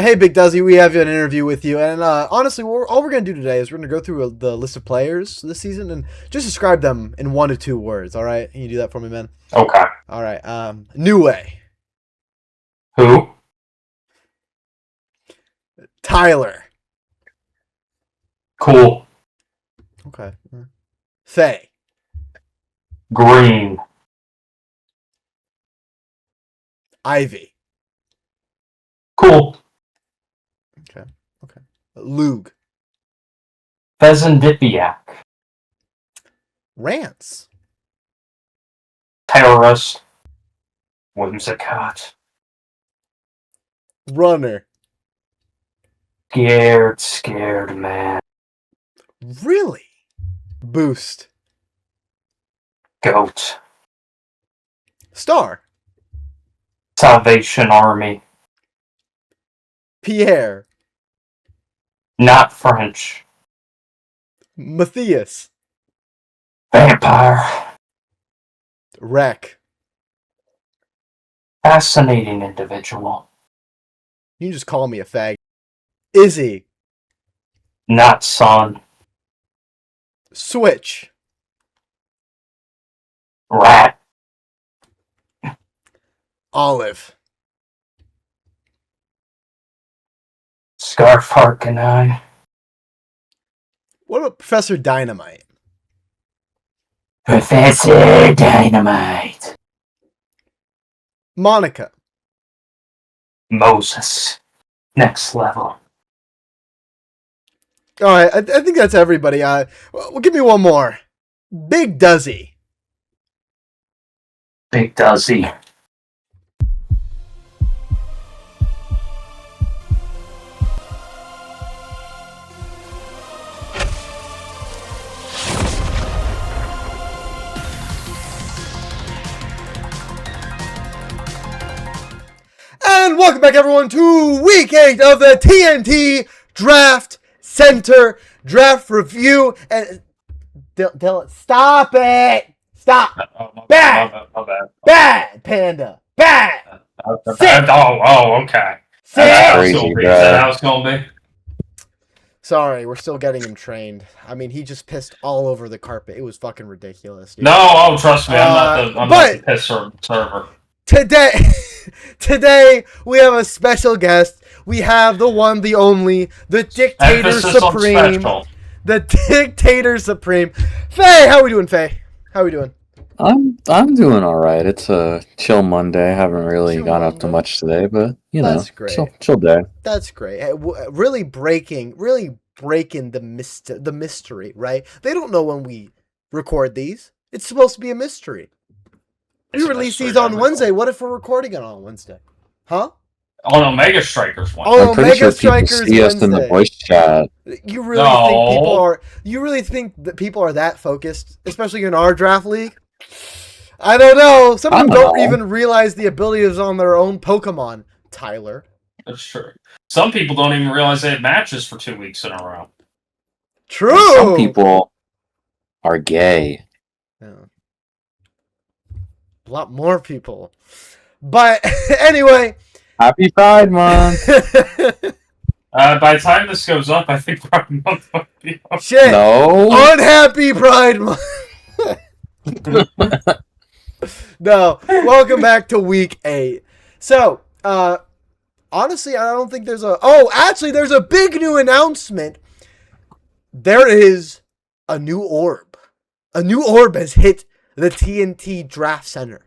Hey, Big Dozey, we have an interview with you, and honestly, all we're going to do today is we're going to go through the list of players this season and just describe them in 1 to 2 words, all right? Can you do that for me, man? Okay. All right, New Way. Who? Tyler. Cool. Okay. Faye. Green. Ivy. Cool. Okay. Lug. Fezandipitis. Rance. Terrorist. Whimsicott. Runner. Scared man. Really? Boost. Goat. Star. Salvation Army. Pierre. Not French. Matthias. Vampire. Wreck. Fascinating individual. You can just call me a fag. Izzy. Not son. Switch. Rat. Olive. Scarf Harkenai. What about Professor Dynamite? Professor Dynamite. Monica. Moses. Next level. All right, I think that's everybody. Well, give me one more. Big Dozey. Big Dozey. And welcome back, everyone, to Week 8 of the TNT Draft Center Draft Review. And Dylan, stop it! Stop! Bad! My bad. Bad, Panda! Bad! Sit! Okay. Sit! Is that how it's gonna be? Sorry, we're still getting him trained. I mean, he just pissed all over the carpet. It was fucking ridiculous, dude. No, trust me, I'm not the piss server. Today we have a special guest. We have the one, the only, the Dictator Emphasis Supreme. The Dictator Supreme. Faye, how we doing, Faye? How we doing? I'm doing all right. It's a chill Monday. I haven't really gone up to much today, but That's great. chill day. That's great. Really breaking the mystery, right? They don't know when we record these. It's supposed to be a mystery. We release these on Wednesday. What if we're recording it on Wednesday? Huh? On Omega Strikers one. Oh, I'm pretty Omega sure people Strikers see us in the voice chat. You really think that people are that focused, especially in our draft league? I don't know. Some of them don't even realize the abilities on their own Pokemon, Tyler. That's true. Some people don't even realize they have matches for 2 weeks in a row. True. And some people are gay. Yeah. A lot more people. But anyway. Happy Pride Month. By the time this goes up, I think Pride Month might be up. Shit. No. Unhappy Pride Month. No. Welcome back to Week 8. So, honestly, I don't think there's there's a big new announcement. There is a new orb. A new orb has hit the TNT Draft Center.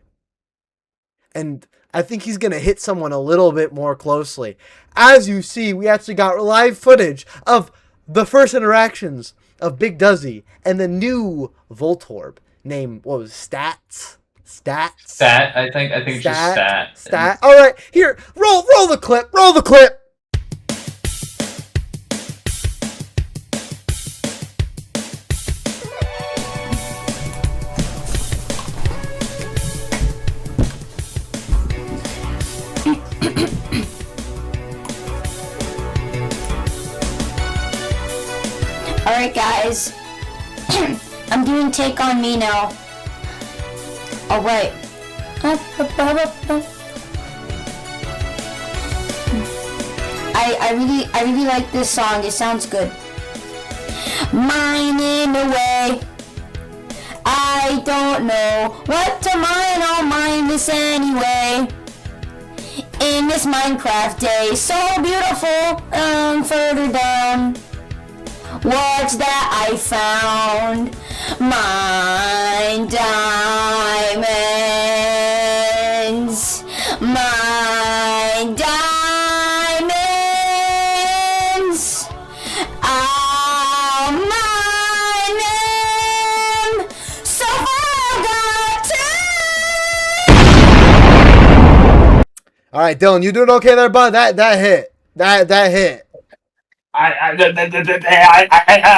And I think he's going to hit someone a little bit more closely. As you see, we actually got live footage of the first interactions of Big Dozey and the new Voltorb named, what was it, Stats? Stat, I think it's just stat. Stat. All right, here, roll the clip. Alright guys, I'm doing Take On Me now. Oh wait. I really like this song. It sounds good. Mining away. I don't know what to mine. I'll mine this anyway. In this Minecraft day, so beautiful. Further down. What's that I found? Mine diamonds. Mine diamonds. I'll mine them. So far got two. All right, Dylan, you doing okay there, bud? That hit. That hit. I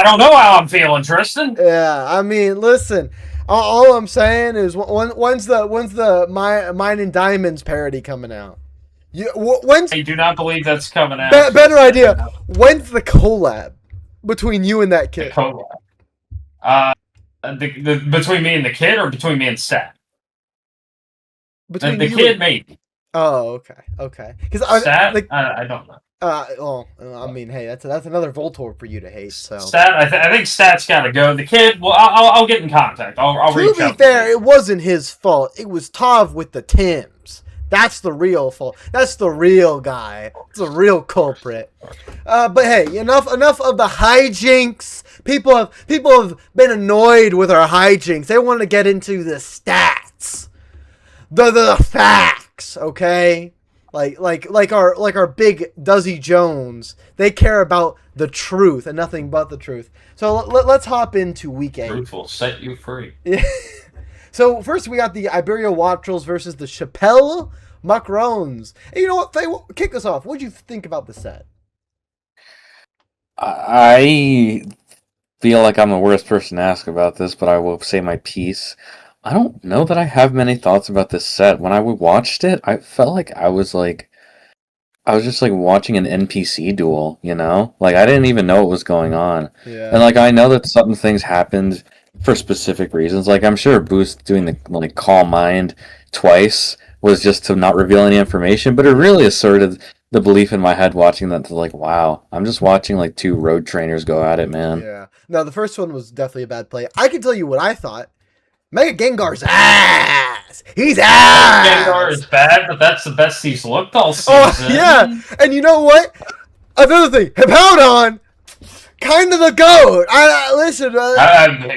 don't know how I'm feeling, Tristan. Yeah, I mean, listen. All I'm saying is, when's the Mine and Diamonds parody coming out? When's? I do not believe that's coming out. Better idea. When's the collab between you and that kid? Collab. Between me and the kid, or between me and Stat? Between the kid, maybe. Oh, okay. Because Stat, I don't know. I mean, hey, that's another Voltorb for you to hate. So Stat, I think Stat's got to go. The kid, well, I'll get in contact. I'll reach out. To be fair, it wasn't his fault. It was Tav with the Tims. That's the real fault. That's the real guy. It's the real culprit. But hey, enough of the hijinks. People have been annoyed with our hijinks. They want to get into the stats, the facts. Okay. Like our big Dozey Jones, they care about the truth and nothing but the truth. So let's hop into week 8. Truth will set you free. Yeah. So first we got the Iberia Wattrels versus the Chappelle Murkroans. Hey, you know what, Faye, kick us off. What did you think about the set? I feel like I'm the worst person to ask about this, but I will say my piece. I don't know that I have many thoughts about this set. When I watched it, I felt like I was just like watching an NPC duel, you know? Like, I didn't even know what was going on. Yeah. And like, I know that some things happened for specific reasons. Like, I'm sure Boost doing the like calm mind twice was just to not reveal any information, but it really asserted the belief in my head watching that to like, wow, I'm just watching like two road trainers go at it, man. Yeah. No, the first one was definitely a bad play. I can tell you what I thought. Mega Gengar's ass. He's ass. Gengar is bad, but that's the best he's looked all season. Oh, yeah. And you know what? Another thing. Hippowdon, kind of the GOAT. Listen. I'm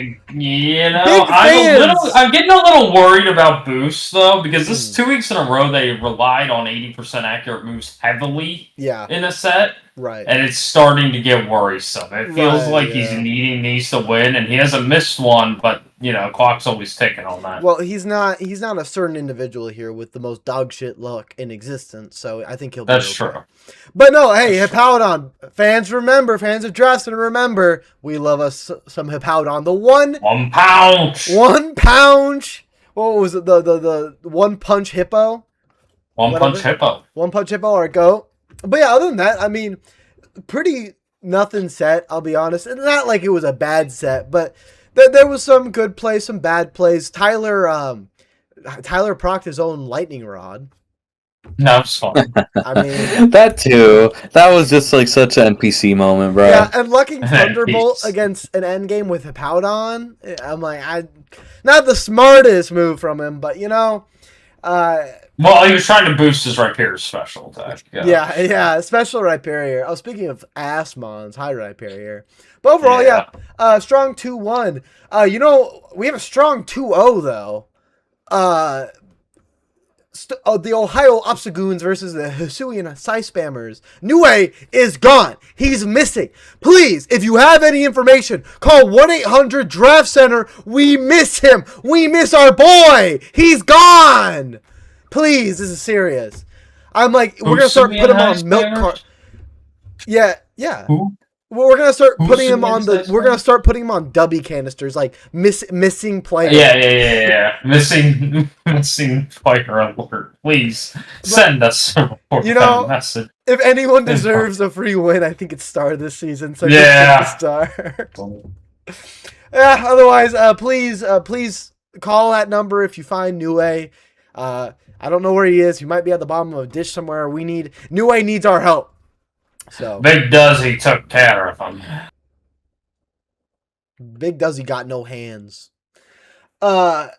getting a little worried about Boost, though, because this is 2 weeks in a row they relied on 80% accurate moves heavily in a set. Right. And it's starting to get worrisome. It feels like he's needing these to win, and he hasn't missed one, but, you know, clock's always ticking on that. Well, he's not a certain individual here with the most dogshit luck in existence, so I think he'll be That's okay. true. But no, hey, Hippowdon. Fans of Draftsman, remember, we love us some Hippowdon. The 1 pound! 1 pound! What was it? The 1 punch hippo? One punch hippo or GOAT. But yeah, other than that, I mean, pretty nothing set, I'll be honest. It's not like it was a bad set, but there was some good plays, some bad plays. Tyler procced his own lightning rod. No, it's fine. I mean, that too. That was just like such an NPC moment, bro. Yeah, and lucking Thunderbolt against an endgame with Hippowdon, I'm like, not the smartest move from him, but you know. Well, he was trying to boost his Rhyperior special attack. Yeah, special Rhyperior. I was speaking of Assmons, high Rhyperior. But overall, strong 2-1. You know, we have a strong 2-0, though. The Ohio Obstagoons versus the Hisuian Psyspammers. Niue is gone. He's missing. Please, if you have any information, call 1-800-DRAFT CENTER. We miss him. We miss our boy. He's gone. Please, this is serious. I'm like, we're going to start putting him on milk cart. Yeah. Who? Well, we're gonna start putting him on Dubby canisters, like missing player. Yeah. Missing player alert. Please send us a message. If anyone deserves a free win, I think it's Star this season. So Star. Yeah. Otherwise, please call that number if you find Niue. I don't know where he is. He might be at the bottom of a dish somewhere. Niue needs our help. So Big Dozey took care of him. Big Dozey got no hands. But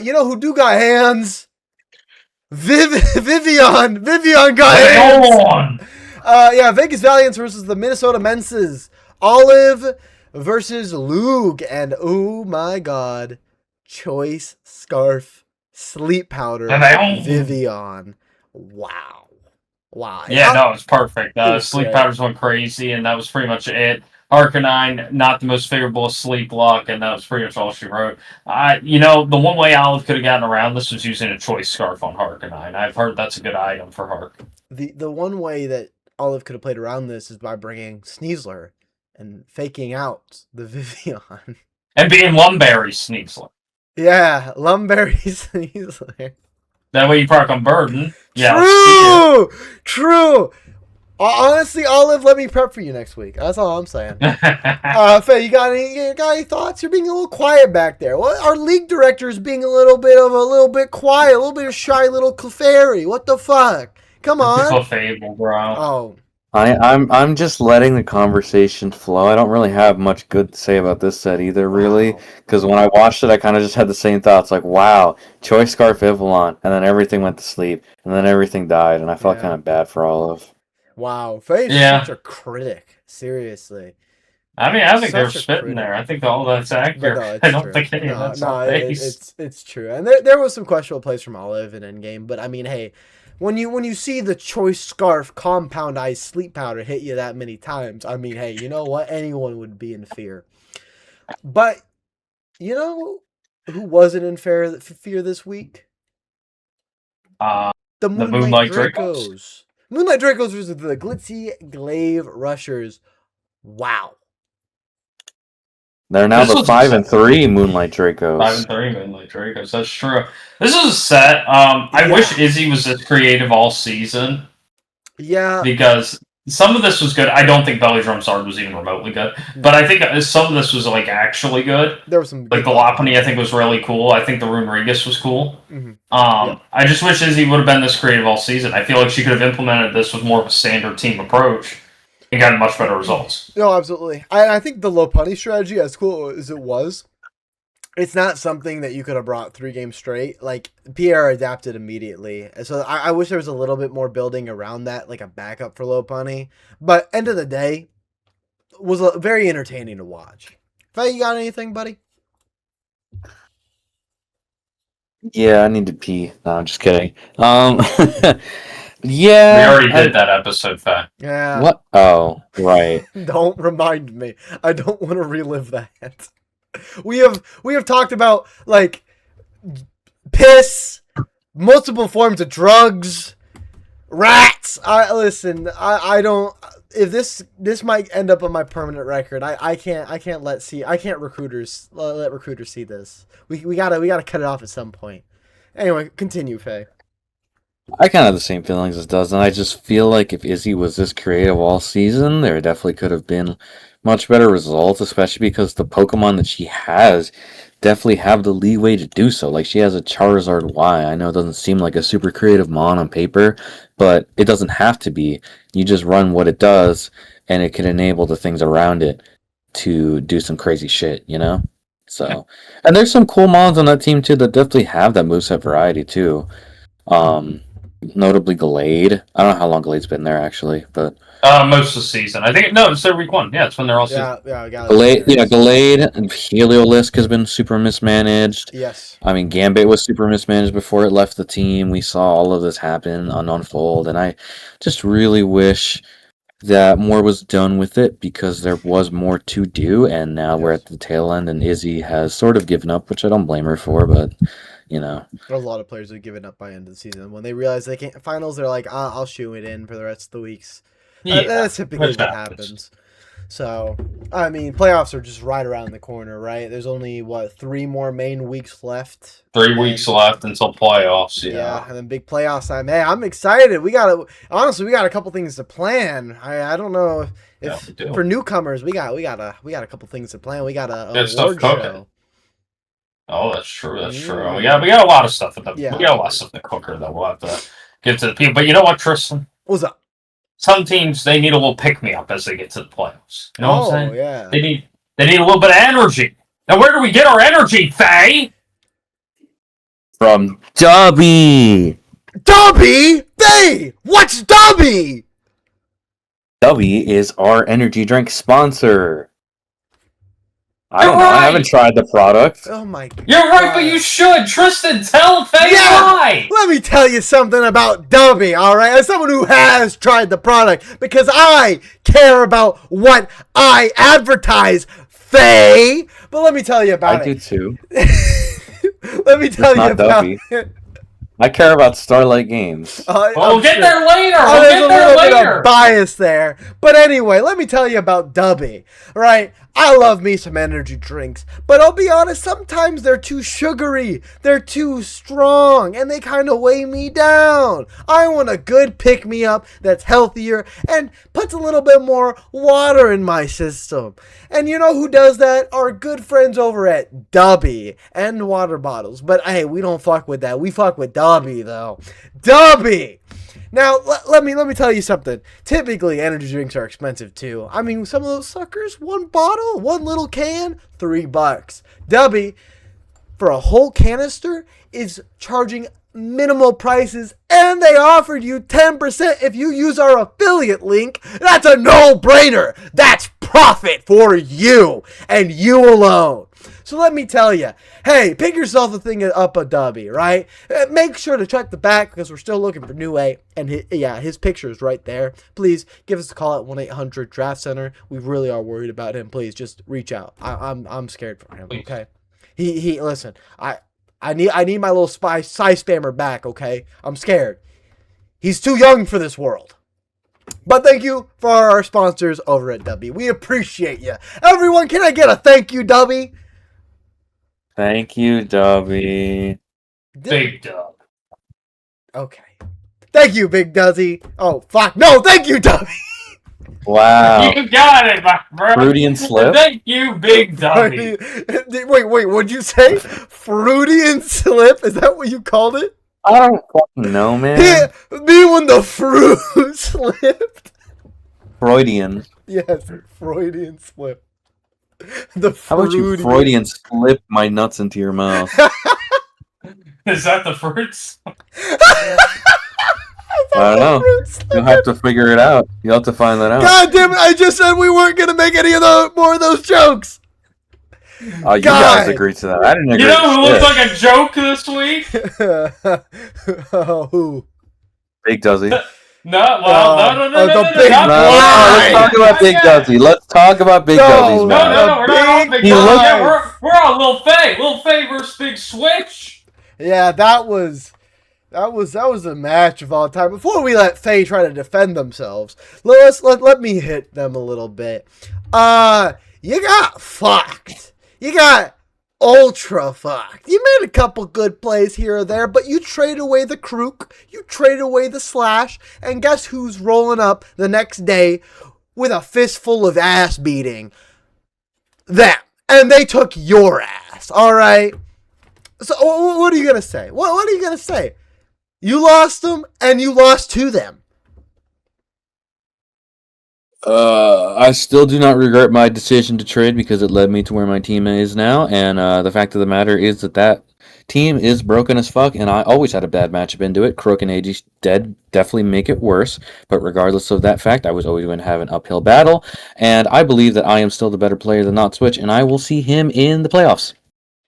you know who do got hands? Vivian got hands. Yeah, Vegas Valiants versus the Minnesota Mences. Olive versus Lug, and oh my god, choice scarf sleep powder Vivian. Wow. Yeah, no, it's perfect. Sleep powders went crazy, and that was pretty much it. Arcanine, not the most favorable sleep luck, and that was pretty much all she wrote. The one way Olive could have gotten around this was using a choice scarf on Arcanine. I've heard that's a good item for Hark. The one way that Olive could have played around this is by bringing Sneasler and faking out the Vivian. And being Lumberry Sneasler. Yeah, Lumberry Sneasler. That way you park on Burden. Yeah. True. Honestly, Olive, let me prep for you next week. That's all I'm saying. Faye, you got any thoughts? You're being a little quiet back there. What? Our league director is being a little bit quiet, a little bit of shy little Clefairy. What the fuck? Come on. Clefable, bro. Oh. I'm just letting the conversation flow. I don't really have much good to say about this set either, really, because when I watched it, I kind of just had the same thoughts, like, wow, Choice Scarf Ivalon, and then everything went to sleep, and then everything died, and I felt kind of bad for Olive. Wow, Faye's such a critic. Seriously. I mean, I think they're spitting there. I think all that's accurate. I don't think any of that's it's true. And there was some questionable plays from Olive in Endgame, but I mean, hey, when you see the Choice Scarf Compound Ice Sleep Powder hit you that many times, I mean, hey, you know what? Anyone would be in fear. But you know who wasn't in fear this week? The Moonlight Dracos. Moonlight Dracos versus the Glitzy Glaive Rushers. Wow. They're now the 5-3 Moonlight Dracos. 5-3 Moonlight Dracos. That's true. This is a set. I wish Izzy was this creative all season. Yeah. Because some of this was good. I don't think Belly Drum Zard was even remotely good. But I think some of this was actually good. There was some the Lopunny I think was really cool. I think the Rune Regus was cool. Mm-hmm. I just wish Izzy would have been this creative all season. I feel like she could have implemented this with more of a standard team approach and gotten much better results. No, absolutely. I think the Lopunny strategy, as cool as it was, it's not something that you could have brought 3 games straight. Like, Pierre adapted immediately. So I wish there was a little bit more building around that, like a backup for Lopunny. But end of the day, was very entertaining to watch. Faye, you got anything, buddy? Yeah, I need to pee. No, I'm just kidding. Yeah. We already did that episode, Faye. Yeah. What? Oh, right. Don't remind me. I don't want to relive that. We have talked about like piss, multiple forms of drugs, rats. I don't. If this might end up on my permanent record, I can't let recruiters see this. We gotta cut it off at some point. Anyway, continue, Faye. I kind of have the same feelings as Does, and I just feel like if Izzy was this creative all season, there definitely could have been much better results, especially because the Pokemon that she has definitely have the leeway to do so. Like, she has a Charizard Y. I know it doesn't seem like a super creative mon on paper, but it doesn't have to be. You just run what it does, and it can enable the things around it to do some crazy shit, you know? So, and there's some cool mons on that team, too, that definitely have that moveset variety, too. Notably Glade. I don't know how long Glade's been there, actually, but... most of the season. I think, it's their week 1. Yeah, it's when they're all season. Glade, and Heliolisk has been super mismanaged. Yes. I mean, Gambit was super mismanaged before it left the team. We saw all of this happen and unfold, and I just really wish that more was done with it, because there was more to do, and now we're at the tail end, and Izzy has sort of given up, which I don't blame her for, but... You know, a lot of players have given up by end of the season. When they realize they can't finals, they're like, I'll shoe it in for the rest of the weeks. Yeah, that's typically what happens. So, I mean, playoffs are just right around the corner, right? There's only, 3 more main weeks left? 3 weeks left until playoffs, yeah. And then big playoffs time. Hey, I'm excited. We got a couple things to plan. I don't know if for newcomers, we got a couple things to plan. We got a award show. Oh, that's true. That's true. We got a lot of stuff we got a lot of stuff in the cooker that we'll have to get to the people. But you know what, Tristan? What's up? some teams, they need a little pick-me-up as they get to the playoffs. You know what I'm saying? Yeah. They need a little bit of energy. Now, where do we get our energy, Faye? From Dubby. Dubby? Faye! What's Dubby? Dubby is our energy drink sponsor. I don't know. Right. I haven't tried the product. Oh my god. You're right, but you should. Tristan, tell Faye why. Let me tell you something about Dubby, alright? As someone who has tried the product, because I care about what I advertise, Faye. But let me tell you about I do too. Let me tell you not about Dubby. it. I care about Starlight Games. We'll get there later. Oh, We'll there's get a there little bit later. of bias there. But anyway, let me tell you about Dubby. Right? I love me some energy drinks. But I'll be honest, sometimes they're too sugary. They're too strong. And they kind of weigh me down. I want a good pick-me-up that's healthier and puts a little bit more water in my system. And you know who does that? Our good friends over at Dubby and water bottles. But hey, we don't fuck with that. We fuck with Dubby, though. Dubby! Now, let me tell you something. Typically, energy drinks are expensive, too. I mean, some of those suckers, one bottle, one little can, $3. Dubby, for a whole canister, is charging minimal prices, and they offered you 10% if you use our affiliate link. That's a no-brainer. That's profit for you, and you alone. So let me tell you, hey, pick yourself a thing up a Dubby, right? Make sure to check the back because we're still looking for New 8. And his picture is right there. Please give us a call at 1-800 Center. We really are worried about him. Please just reach out. I'm scared for him. Okay. He listen. I need my little Psyspammer back. Okay. I'm scared. He's too young for this world. But thank you for our sponsors over at Dubby. We appreciate you. Everyone, can I get a thank you, Dubby? Thank you, Dubby. Big dub. Okay. Thank you, Big Duzzy. Oh, fuck. No, thank you, Dubby. Wow. You got it, my bro. Freudian slip? Thank you, Big Dubby. Wait, what'd you say? Freudian slip? Is that what you called it? I don't fucking know, man. Me when the fruit slipped. Freudian. Yes, Freudian slip. The How about you Freudian slip my nuts into your mouth? Is that the fruits? I don't know. You'll have to figure it out. You'll have to find that out. God damn it, I just said we weren't going to make any of more of those jokes. Oh, you guys agreed to that. I didn't agree. You know who looks like a joke this week? Who? Big Duzzy. No. Let's talk about Big Duzzy. Let's talk about Big Duzzy's match. No, we're not on Big Duzzy. Yeah, we're on Lil Faye. Lil Faye versus Big Switch. Yeah, that was a match of all time. Before we let Faye try to defend themselves, let me hit them a little bit. You got fucked. You got ultra fucked. You made a couple good plays here or there, but you trade away the Krook, you trade away the Slash, and guess who's rolling up the next day with a fistful of ass beating? Them. And they took your ass, alright? So what are you going to say? What are you going to say? You lost them, and you lost to them. I still do not regret my decision to trade because it led me to where my team is now, and the fact of the matter is that team is broken as fuck, and I always had a bad matchup into it. Crook and AG definitely make it worse, but regardless of that fact, I was always going to have an uphill battle, and I believe that I am still the better player than Not Switch, and I will see him in the playoffs.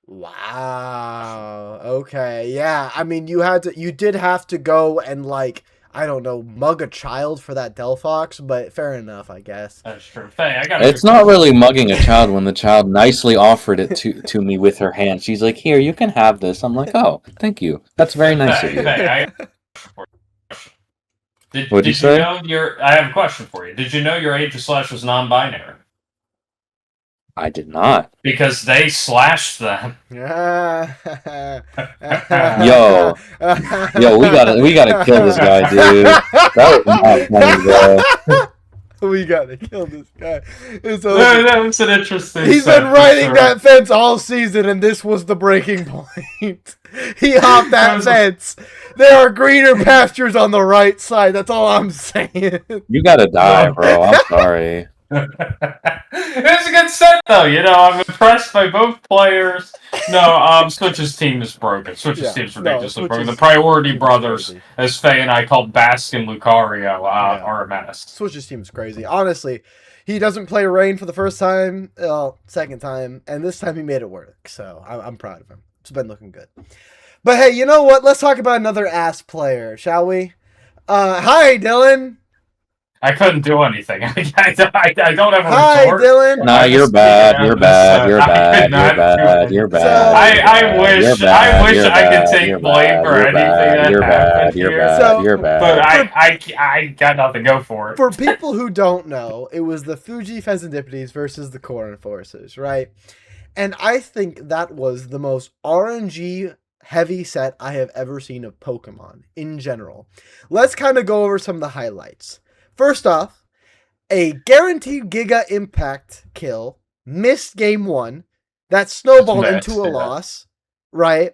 Wow. Okay. Yeah. I mean, you did have to go and I don't know, mug a child for that Delphox, but fair enough, I guess. That's true. Faye, it's not really mugging a child when the child nicely offered it to me with her hand. She's like, "Here, you can have this." I'm like, "Oh, thank you. That's very nice of you." What'd you say? I have a question for you. Did you know your age of Slash was non-binary? I did not. Because they slashed them. Yo, we gotta kill this guy, dude. That was not funny, bro. We gotta kill this guy. That was an interesting. He's been riding that fence all season, and this was the breaking point. He hopped that fence. There are greener pastures on the right side. That's all I'm saying. You gotta die, bro. I'm sorry. It was a good set, though. I'm impressed by both players. No, Switch's team is broken. Switch's team is ridiculously broken. The Priority Brothers, as Faye and I called Basque and Lucario, are a menace. Switch's team is crazy. Honestly, he doesn't play Rain for the first time, second time, and this time he made it work. So I'm proud of him. It's been looking good. But hey, you know what? Let's talk about another ass player, shall we? Hi, Dylan. I couldn't do anything. I don't have a Hi, retort. Dylan. Nah, you're bad. You're bad. You're bad. You're bad. You're bad. I wish I could take blame for anything that happened here. You're bad. But I got nothing to go for it. For people who don't know, it was the Fuji Fezandipitis versus the Corn Forces, right? And I think that was the most RNG heavy set I have ever seen of Pokemon in general. Let's kind of go over some of the highlights. First off, a guaranteed Giga Impact kill, missed game 1, that snowballed into a loss, right?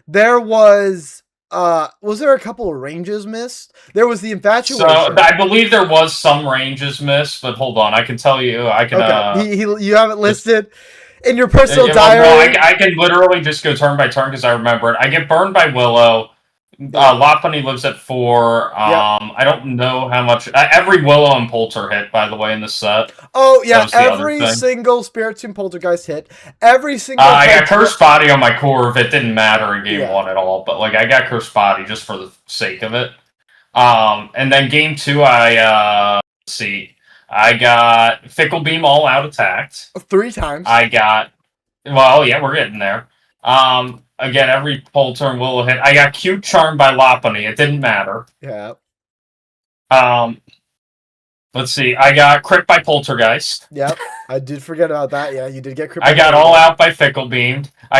There was there a couple of ranges missed? There was the Infatuation. So, I believe there was some ranges missed, but hold on, I can tell you, Okay. You have it listed in your personal diary? Well, I can literally just go turn by turn because I remember it. I get burned by Willow. Lopunny lives at 4. I don't know how much. Every Willow and Polter hit, by the way, in the set. Oh, yeah. Every single Spiritomb Poltergeist hit. Every single. I got Cursed Body on my Corv. It didn't matter in game 1 at all, but I got Cursed Body just for the sake of it. And then game 2, let's see. I got Fickle Beam all out attacked. 3 times. I got. Well, yeah, we're getting there. Again, every Polter and Willow hit. I got Cute Charm by Lopunny. It didn't matter. Yeah. Let's see. I got Crit by Poltergeist. Yep. I did forget about that. Yeah, you did get Crit. I got All Out by Fickle Beamed. And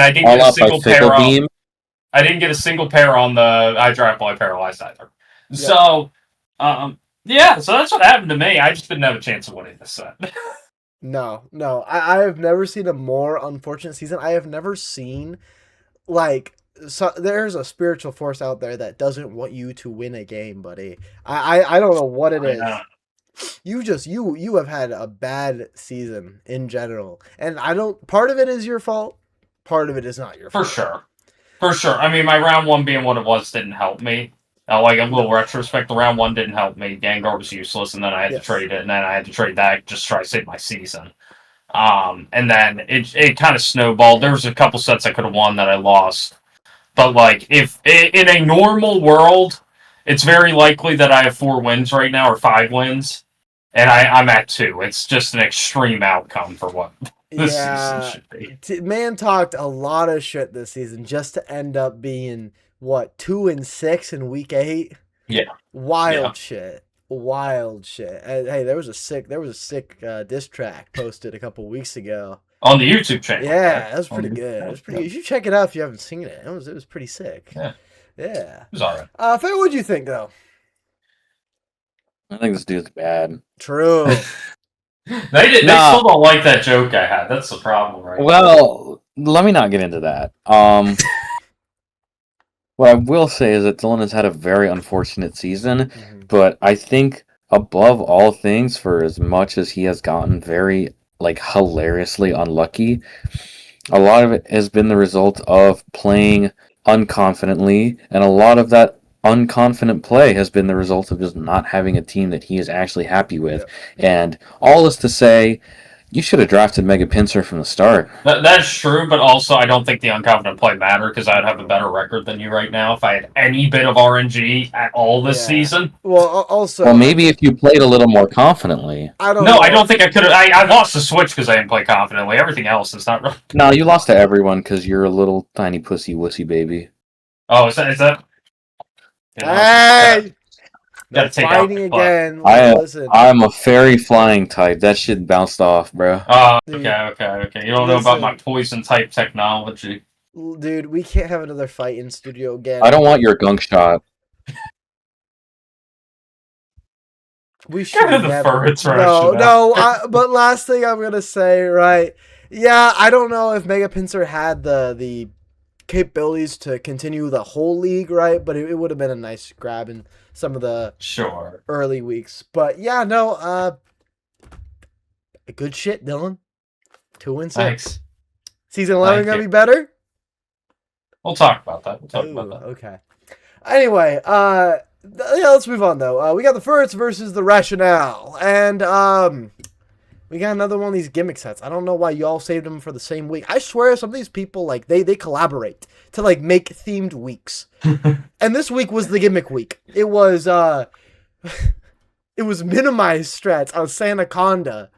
I didn't get a single pair on. I didn't get a single pair on the iDrive Paralyzed either. Yep. So, yeah. So that's what happened to me. I just didn't have a chance of winning this set. No. I have never seen a more unfortunate season. I have never seen, there's a spiritual force out there that doesn't want you to win a game, buddy. I don't know what it is. You have had a bad season in general. And part of it is your fault, part of it is not your fault. For sure. I mean, my round 1 being what it was didn't help me. A little retrospect, the round 1 didn't help me. Gengar was useless, and then I had to trade it, and then I had to trade that just to try to save my season. And then it kind of snowballed. There was a couple sets I could have won that I lost. But, if in a normal world, it's very likely that I have 4 wins right now, or 5 wins, and I'm at 2. It's just an extreme outcome for what this season should be. Man talked a lot of shit this season just to end up being... 2-6 in week 8? Yeah. Wild shit. And, hey, there was a sick diss track posted a couple weeks ago on the YouTube channel. Yeah, that was pretty good. It was pretty. You should check it out if you haven't seen it. It was pretty sick. Yeah. It was alright. Faye, what'd you think though? I think this dude's bad. True. They still don't like that joke I had. That's the problem, right? Well, let me not get into that. What I will say is that Dylan has had a very unfortunate season, but I think above all things, for as much as he has gotten very, hilariously unlucky, a lot of it has been the result of playing unconfidently, and a lot of that unconfident play has been the result of just not having a team that he is actually happy with. Yeah. And all this to say, you should have drafted Mega Pinsir from the start. That's true, but also I don't think the unconfident play mattered because I'd have a better record than you right now if I had any bit of RNG at all this season. Well, maybe if you played a little more confidently. I don't think I could have. I lost the Switch because I didn't play confidently. Everything else is not. No, you lost to everyone because you're a little tiny pussy wussy baby. Oh, is that? Hey! Gotta take fighting again. I'm a fairy flying type. That shit bounced off, bro. Oh, okay. You don't know about my poison type technology. Dude, we can't have another fight in studio again. I don't want your gunk shot. We should the never. Furrets But last thing I'm gonna say, right? Yeah, I don't know if Mega Pinsir had the capabilities to continue the whole league, right? But it would have been a nice grab in some of the early weeks. But yeah, no, good shit, Dylan. 2-6. Thanks. Season 11 gonna be better? We'll talk about that. Okay. Anyway, let's move on though. We got the Furrets versus the Rationale, and we got another one of these gimmick sets. I don't know why y'all saved them for the same week. I swear some of these people like they collaborate to like make themed weeks. And this week was the gimmick week. It was it was minimized strats on Sandaconda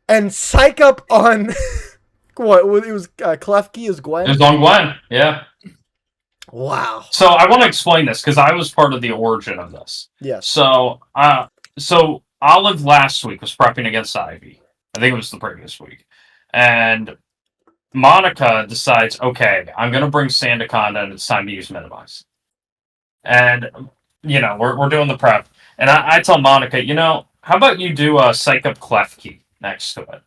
and Psych Up on what? It was Klefki as Gwen. It was on Gwen. Yeah. Wow. So I want to explain this because I was part of the origin of this. Yes. So Olive last week was prepping against Ivy. I think it was the previous week. And Monica decides, okay, I'm going to bring Sandaconda and it's time to use Minimize. And, we're doing the prep. And I tell Monica, how about you do a Psych Up Klefki next to it?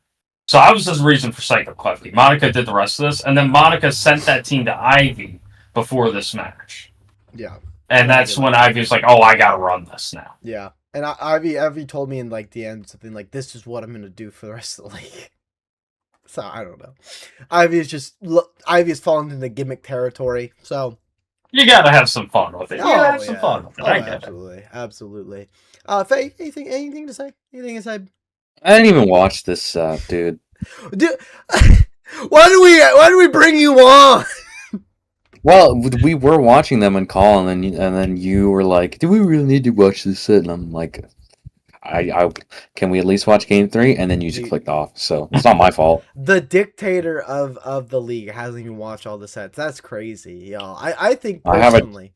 So I was the reason for Psych Up Klefki. Monica did the rest of this. And then Monica sent that team to Ivy before this match. Yeah. And that's when Ivy was like, oh, I got to run this now. Yeah. And Ivy told me in like the end something like, "This is what I'm gonna do for the rest of the league." So I don't know. Ivy is fallen into gimmick territory. So you gotta have some fun with it. Have some fun with it. Absolutely. Faye, anything to say? Anything to say? I didn't even watch this, dude. Why do we bring you on? Well, we were watching them in call, and then you were like, "Do we really need to watch this set?" And I'm like, "I can we at least watch Game 3?" And then you just clicked off, so it's not my fault. The dictator of the league hasn't even watched all the sets. That's crazy, y'all. I think personally,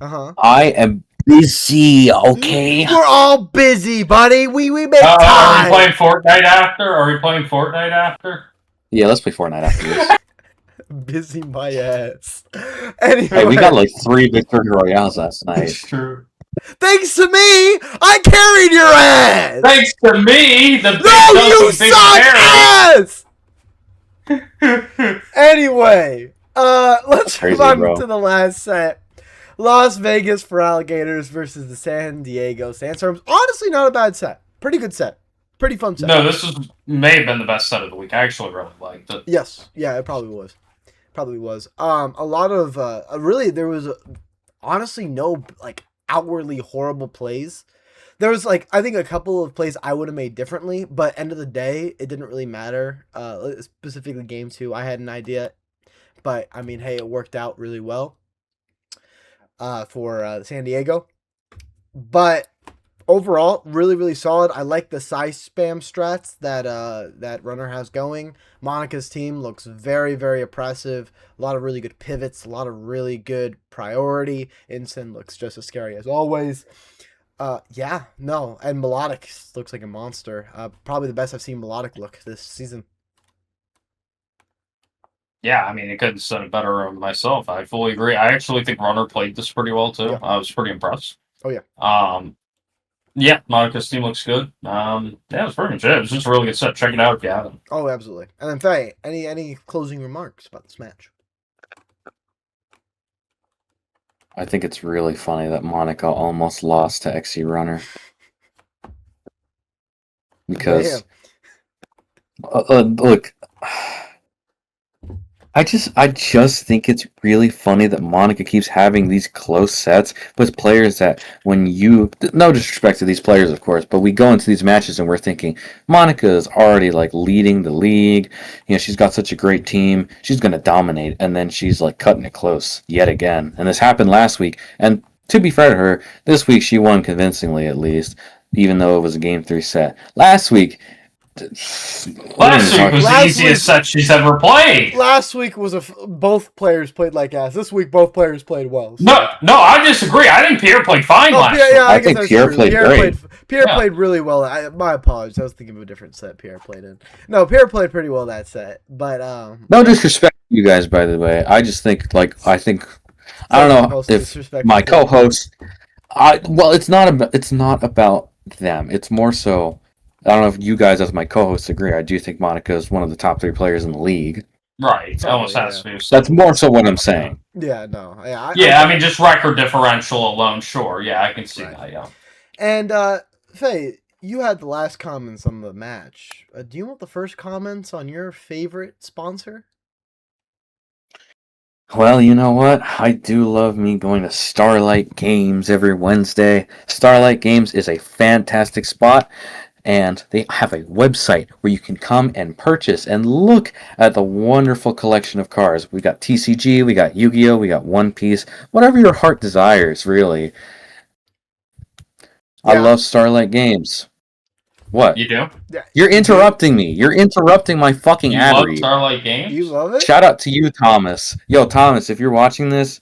I am busy. Okay, we're all busy, buddy. We make time. Are we playing Fortnite after? Yeah, let's play Fortnite after this. Busy my ass. Anyway. Hey, we got like 3 victory royales last night. It's true. Thanks to me, I carried your ass. Thanks to me, you suck ass. Anyway, let's move on to the last set. Las Vegas for Alligators versus the San Diego Sandstorms. Honestly, not a bad set. Pretty good set. Pretty fun set. No, may have been the best set of the week. I actually really liked it. Yes. Yeah, it probably was. A lot of really there was honestly no like outwardly horrible plays. There was like I think a couple of plays I would have made differently, but end of the day it didn't really matter. Specifically game 2, I had an idea, but I mean, hey, it worked out really well for San Diego. But overall, really, really solid. I like the Psyspam strats that Runner has going. Monica's team looks very, very oppressive. A lot of really good pivots. A lot of really good priority. Ensign looks just as scary as always. And Melodic looks like a monster. Probably the best I've seen Melodic look this season. Yeah, I mean, it couldn't have said it better myself. I fully agree. I actually think Runner played this pretty well, too. Yeah. I was pretty impressed. Oh, yeah. Yeah, Monica's team looks good. Yeah, it's pretty much it. It was just a really good set. Check it out if you haven't. Oh, absolutely. And then, Faye, any closing remarks about this match? I think it's really funny that Monica almost lost to XC Runner. Because, look, I just think it's really funny that Monica keeps having these close sets with players that no disrespect to these players, of course, but we go into these matches and we're thinking, Monica is already like leading the league. She's got such a great team. She's going to dominate. And then she's like cutting it close yet again. And this happened last week. And to be fair to her, this week she won convincingly at least, even though it was a Game 3 set. Last week was the easiest set she's ever played. Last week was both players played like ass. This week, both players played well. So. No, I disagree. I think Pierre played fine last week. Yeah, I think Pierre played great. Pierre played really well. My apologies. I was thinking of a different set Pierre played in. No, Pierre played pretty well that set. But no disrespect to you guys, by the way. I just think I don't know if my co-host. Well, it's not about them. It's more so, I don't know if you guys as my co-hosts agree, I do think Monica is one of the top 3 players in the league. Right. It almost has to be. That's more so what I'm saying. Yeah, no. I mean, just record differential alone, sure. Yeah, I can see that, yeah. And, Faye, you had the last comments on the match. Do you want the first comments on your favorite sponsor? Well, you know what? I do love me going to Starlight Games every Wednesday. Starlight Games is a fantastic spot, and they have a website where you can come and purchase and look at the wonderful collection of cards. We got TCG, we got Yu-Gi-Oh, we got One Piece, whatever your heart desires, really. I love Starlight Games. What? You do? Yeah. You're interrupting me. You're interrupting my fucking ad love read. Starlight Games? You love it? Shout out to you, Thomas. Yo, Thomas, if you're watching this,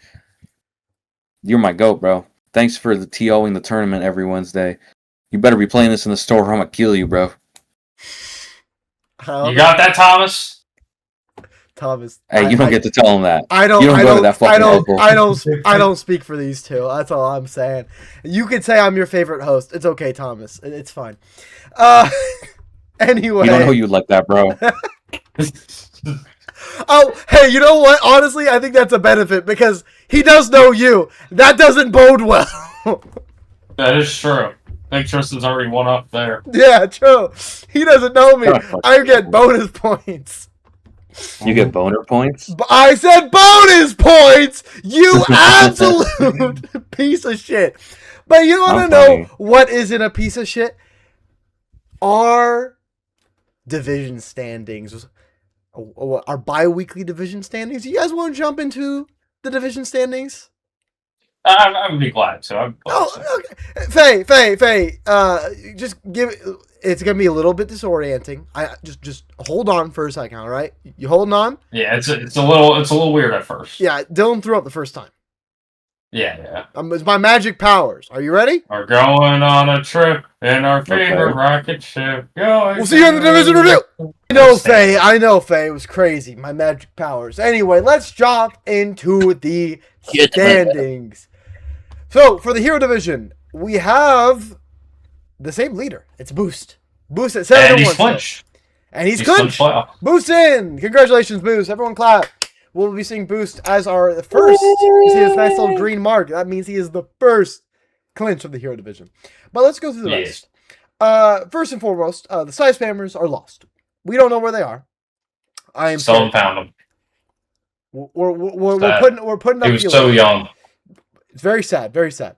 you're my goat, bro. Thanks for the TOing the tournament every Wednesday. You better be playing this in the store or I'm gonna kill you, bro. You got that, Thomas? Thomas. Hey, you don't get to tell him that. I don't. You don't I go don't. to that fucking local. I don't speak for these two. That's all I'm saying. You could say I'm your favorite host. It's okay, Thomas. It's fine. Anyway. You don't know you like that, bro. Oh, hey, you know what? Honestly, I think that's a benefit because he does know you. That doesn't bode well. That is true. I think Tristan's already one up there. Yeah, true. He doesn't know me. I get bonus points. You get boner points? I said bonus points! You absolute piece of shit. But you want to know what isn't a piece of shit? Our division standings. Our bi-weekly division standings. You guys want to jump into the division standings? I would be glad to. Okay. Faye. Just give it. It's gonna be a little bit disorienting. I just hold on for a second, all right? You holding on? Yeah, it's a little weird at first. Yeah, Dylan threw up the first time. Yeah. It's my magic powers. Are you ready? We're going on a trip in our favorite rocket ship. We'll see you in the division review. I know, Faye. It was crazy. My magic powers. Anyway, let's jump into the standings. So, for the Hero Division, we have the same leader. It's Boost. Boost at 7 and he's clinched. And he's clinched. Boost in. Congratulations, Boost. Everyone clap. We'll be seeing Boost as our first. You see this nice little green mark. That means he is the first clinch of the Hero Division. But let's go through the rest. First and foremost, the Psyspammers are lost. We don't know where they are. I am Someone found them. We're putting up. He was so young. It's very sad. Very sad.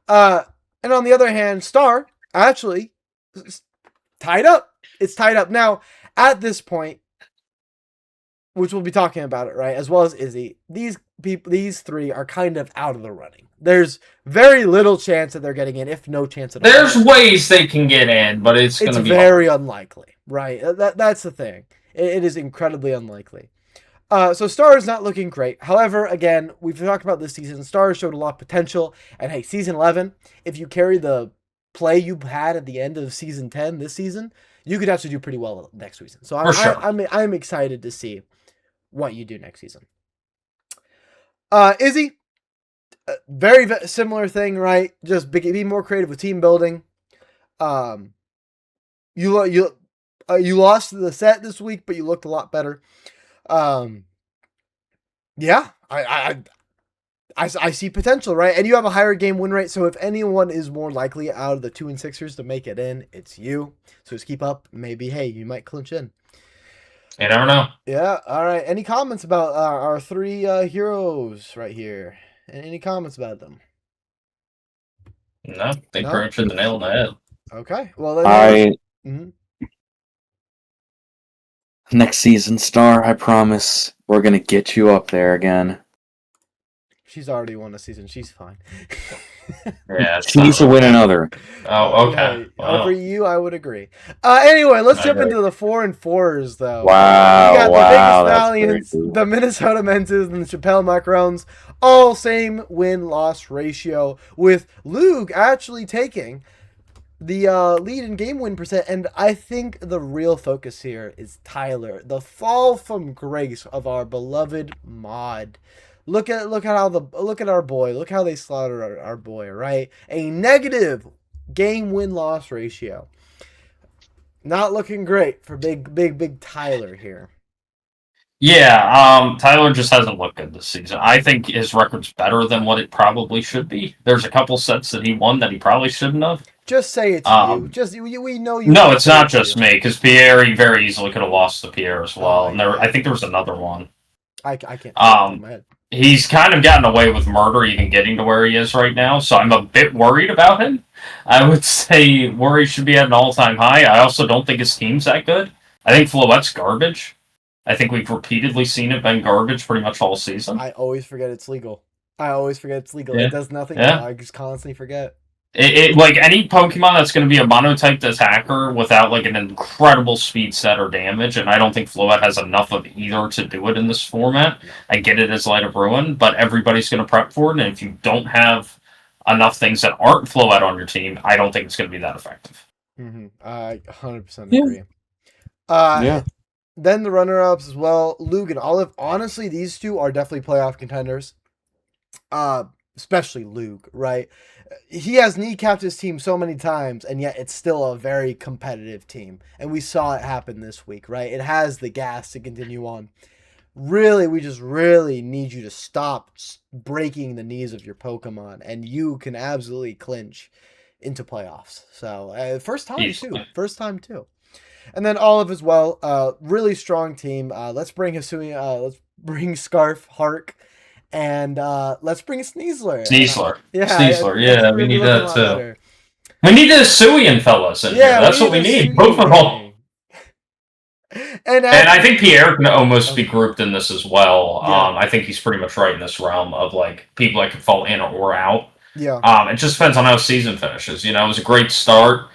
And on the other hand, Star actually is tied up. It's tied up now. At this point, which we'll be talking about it, right? As well as Izzy. These three are kind of out of the running. There's very little chance that they're getting in, if no chance at all. There's ways they can get in, but it's going to be very unlikely, right? That's the thing. It is incredibly unlikely. So Star is not looking great. However, again, we've talked about this season. Star showed a lot of potential. And hey, season 11, if you carry the play you had at the end of season 10 this season, you could actually do pretty well next season. So I'm excited to see what you do next season. Izzy, very similar thing, right? Just be more creative with team building. You lost the set this week, but you looked a lot better. Yeah, I see potential, right? And you have a higher game win rate, so if anyone is more likely out of the 2 and 6ers to make it in, it's you. So just keep up. Maybe, hey, you might clinch in. You never know. Yeah, all right. Any comments about our three heroes right here? Any comments about them? No, they pretty much hit the nail on the head. Okay, well then. Next season, Star, I promise we're gonna get you up there again. She's already won a season. She's fine. Yeah, she needs to win another. Oh, okay. Wow. For you, I would agree. Anyway, let's jump into the 4 and 4s, though. Wow, we got the Vegas Valiants, the Minnesota Mences, and the Chappelle Murkroans. All same win-loss ratio, with Luke actually taking the lead in game win percent. And I think the real focus here is Tyler, the fall from grace of our beloved mod. Look at our boy. Look how they slaughtered our boy, right? A negative game win-loss ratio. Not looking great for big Tyler here. Yeah, Tyler just hasn't looked good this season. I think his record's better than what it probably should be. There's a couple sets that he won that he probably shouldn't have. Just say it's you. Just we know you. No, it's not just me, because Pierre, he very easily could have lost to Pierre as well. And I think there was another one. I can't. My head. He's kind of gotten away with murder, even getting to where he is right now. So I'm a bit worried about him. I would say worry should be at an all-time high. I also don't think his team's that good. I think Floette's garbage. I think we've repeatedly seen it been garbage pretty much all season. I always forget it's legal. Yeah. It does nothing. Yeah. I just constantly forget. It like any Pokemon that's going to be a monotyped attacker without like an incredible speed set or damage, and I don't think Floette has enough of either to do it in this format. I get it as Light of Ruin, but everybody's going to prep for it, and if you don't have enough things that aren't Floette on your team, I don't think it's going to be that effective. Mm-hmm. I 100% agree. Yeah. Then the runner-ups as well, Luke and Olive. Honestly, these two are definitely playoff contenders. Especially Luke, right? He has kneecapped his team so many times, and yet it's still a very competitive team. And we saw it happen this week, right? It has the gas to continue on. Really, we just really need you to stop breaking the knees of your Pokemon, and you can absolutely clinch into playoffs. So, first time too. And then Olive as well, really strong team. Let's bring Hisui, let's bring Scarf, Hark, and let's bring Sneasler. Yeah, we need that too. We need the Hisuian fellas in here. That's what we need. Both of them. And I think Pierre can almost be grouped in this as well. Yeah. I think he's pretty much right in this realm of like people that can fall in or out. Yeah. It just depends on how season finishes. You know, it was a great start.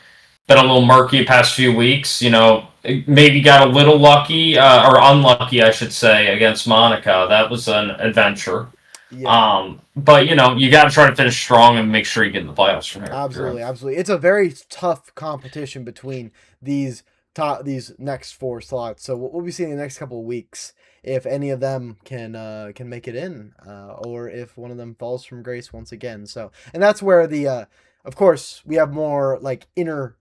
Been a little murky the past few weeks. You know, maybe got a little lucky, or unlucky, I should say, against Monica. That was an adventure. Yeah. But, you know, you got to try to finish strong and make sure you get in the playoffs from here. Absolutely. It's a very tough competition between these next four slots. So we'll be seeing in the next couple of weeks if any of them can make it in, or if one of them falls from grace once again. So, and that's where of course, we have more like inter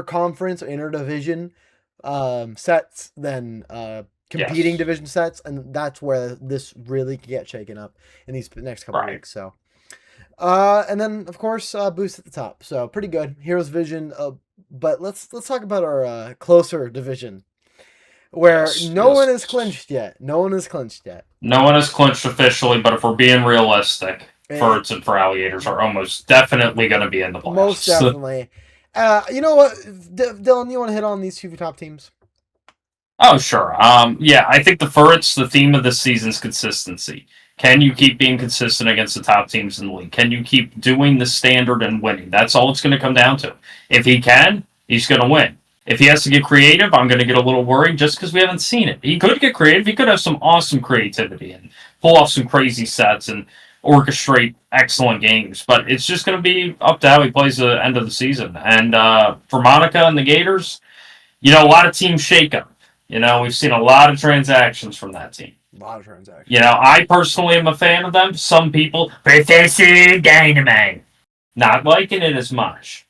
conference or inter division sets than competing division sets, and that's where this really can get shaken up in these next couple of weeks. So, and then of course boost at the top. So pretty good. Heroes Vision. But let's talk about our closer division, where no one has clinched yet. No one has clinched officially, but if we're being realistic, Furrets and Alligators are almost definitely going to be in the playoffs. Most definitely. You know what, Dylan? You want to hit on these two top teams? Oh, sure. Yeah, I think the Furrets, the theme of this season is consistency. Can you keep being consistent against the top teams in the league? Can you keep doing the standard and winning? That's all it's going to come down to. If he can, he's going to win. If he has to get creative, I'm going to get a little worried just because we haven't seen it. He could get creative. He could have some awesome creativity and pull off some crazy sets and orchestrate excellent games. But it's just going to be up to how he plays the end of the season. And for Monica and the Gators, you know, a lot of team shakeup. You know, we've seen a lot of transactions from that team. A lot of transactions. You know, I personally am a fan of them. Some people, Professor Dynamite, not liking it as much.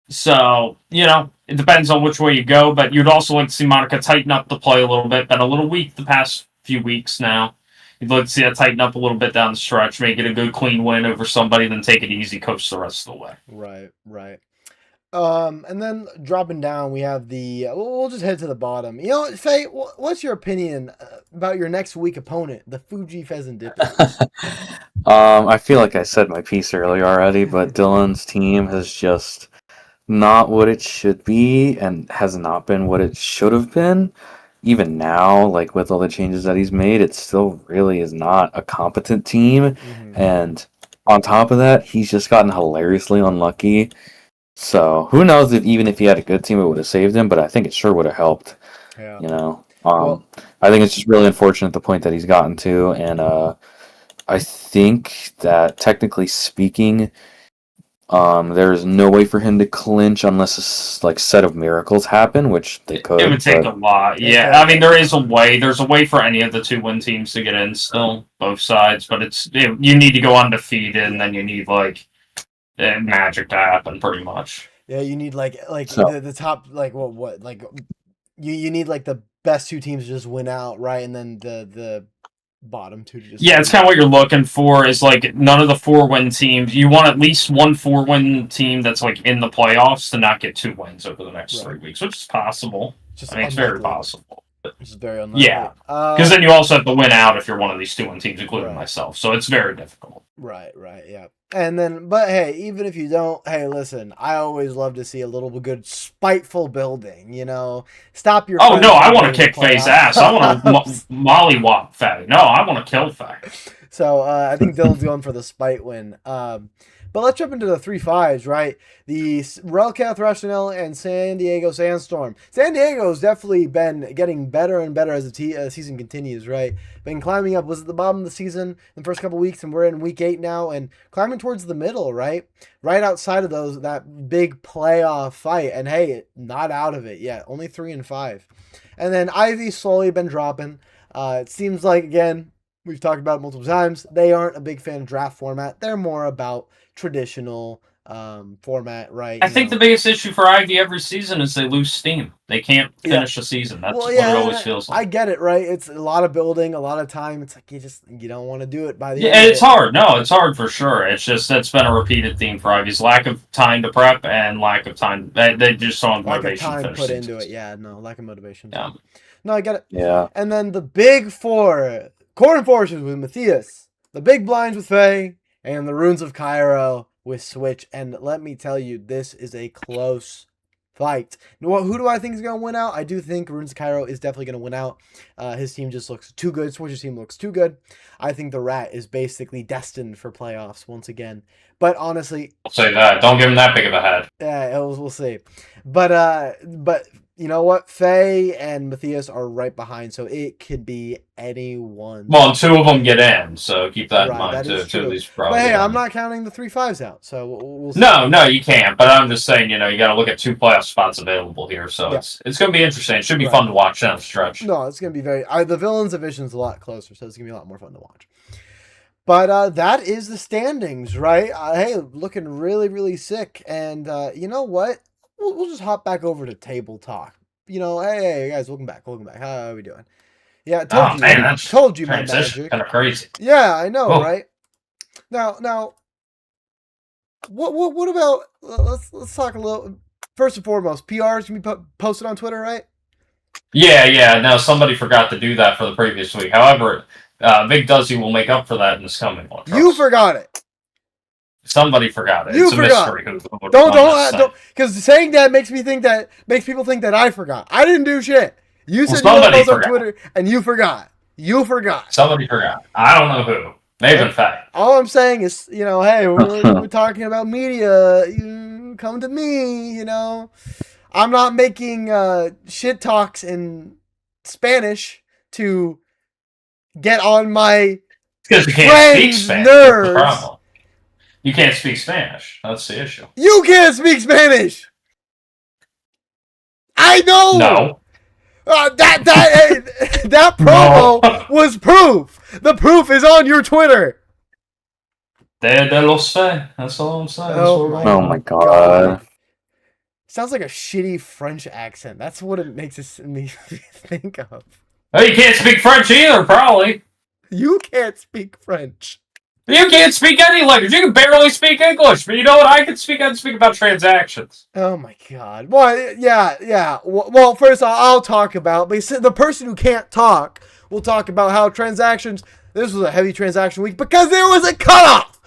So, you know, it depends on which way you go, but you'd also like to see Monica tighten up the play a little bit. Been a little weak the past few weeks now. You'd like to see that tighten up a little bit down the stretch, make it a good, clean win over somebody, then take it easy, coach the rest of the way. Right. And then dropping down, we have we'll just head to the bottom. You know, Faye, what's your opinion about your next week opponent, the Fuji Fezandipitis? I feel like I said my piece earlier already, but Dylan's team has just not what it should be and has not been what it should have been. Even now, like with all the changes that he's made, it still really is not a competent team. Mm-hmm. And on top of that, he's just gotten hilariously unlucky. So who knows if even if he had a good team, it would have saved him. But I think it sure would have helped. Yeah. You know, I think it's just really unfortunate the point that he's gotten to, and I think that technically speaking, there's no way for him to clinch unless a set of miracles happen, which they could. It would take a lot. Yeah, I mean there is a way. There's a way for any of the 2-win teams to get in still, both sides. But you need to go undefeated, and then you need magic to happen, pretty much. Yeah, you need the top you need like the best two teams to just win out, right? And then the bottom two to just it's kind of what you're looking for is like none of the 4-win teams. You want at least one 4-win team that's like in the playoffs to not get 2 wins over the next 3 weeks, which is possible. It's very possible. Which is very unlikely. Yeah, because then you also have to win out if you're one of these 2-win teams, including myself. So it's very difficult. Right, yeah. And then, but hey, even if you don't, hey, listen, I always love to see a little good spiteful building, Stop your... Oh, no, I want to kick Faye's ass. I want to mollywop Faye. No, I want to kill Faye. So, I think Dylan's going for the spite win. But let's jump into the 3-5s, right? The Relcath, Rationale, and San Diego Sandstorm. San Diego's definitely been getting better and better as the season continues, right? Been climbing up. Was at the bottom of the season in the first couple weeks, and we're in week 8 now, and climbing towards the middle, right? Right outside of that big playoff fight. And hey, not out of it yet. Only 3-5. And then Ivy's slowly been dropping. It seems like, again, we've talked about it multiple times, they aren't a big fan of draft format. They're more about traditional format, right? I think the biggest issue for Ivy every season is they lose steam. They can't finish the season. That's what it always feels like. I get it, right? It's a lot of building, a lot of time. It's like you don't want to do it by the end. Yeah, it's hard. No, it's hard for sure. It's just that's been a repeated theme for Ivy's lack of time to prep and lack of time. They just don't have motivation to finish put seasons. into it. Yeah, no, lack of motivation. Yeah. No, I get it. Yeah. And then the big 4, Corn Forces with Matthias, the Big Blinds with Faye, and the Runes of Cairo with Switch. And let me tell you, this is a close fight. Who do I think is going to win out? I do think Runes of Cairo is definitely going to win out. His team just looks too good. Switch's team looks too good. I think the Rat is basically destined for playoffs once again. But honestly... I'll say that. Don't give him that big of a head. Yeah, we'll see. But you know what? Faye and Matthias are right behind, so it could be anyone. Well, and 2 of them get in, so keep that in mind. 2 of these probably. But hey, I'm not counting the 3-5s out, so we'll see. No, you can't. But I'm just saying, you got to look at 2 playoff spots available here, so it's going to be interesting. It should be fun to watch down the stretch. No, it's going to be the Villains division's a lot closer, so it's going to be a lot more fun to watch. But that is the standings, right? Hey, looking really, really sick. And you know what? We'll just hop back over to table talk. Hey guys, welcome back. How are we doing? Yeah, told you my magic. Kind of crazy. Yeah, I know, right? Now, what about? Let's talk a little. First and foremost, PRs can be posted on Twitter, right? Yeah. Now somebody forgot to do that for the previous week. However, Big Dozey will make up for that in this coming one. You forgot it. Somebody forgot it. It's a mystery. Don't, because saying that makes people think that I forgot. I didn't do shit. You said you were on Twitter, and you forgot. Somebody forgot. I don't know who. Maybe in fact. All I'm saying is, hey, we're talking about media. You come to me. I'm not making shit talks in Spanish to get on my friends' nerves. You can't speak Spanish. That's the issue. You can't speak Spanish. I know. No. That promo was proof. The proof is on your Twitter. De lo sé. That's all I'm saying. Oh my god. Sounds like a shitty French accent. That's what it makes me think of. Oh, you can't speak French either, probably. You can't speak French. You can't speak any language. You can barely speak English. But you know what? I can speak about transactions. Oh my god. Well, yeah. Well, first I'll talk about, but the person who can't talk will talk about how transactions. This was a heavy transaction week because there was a cutoff.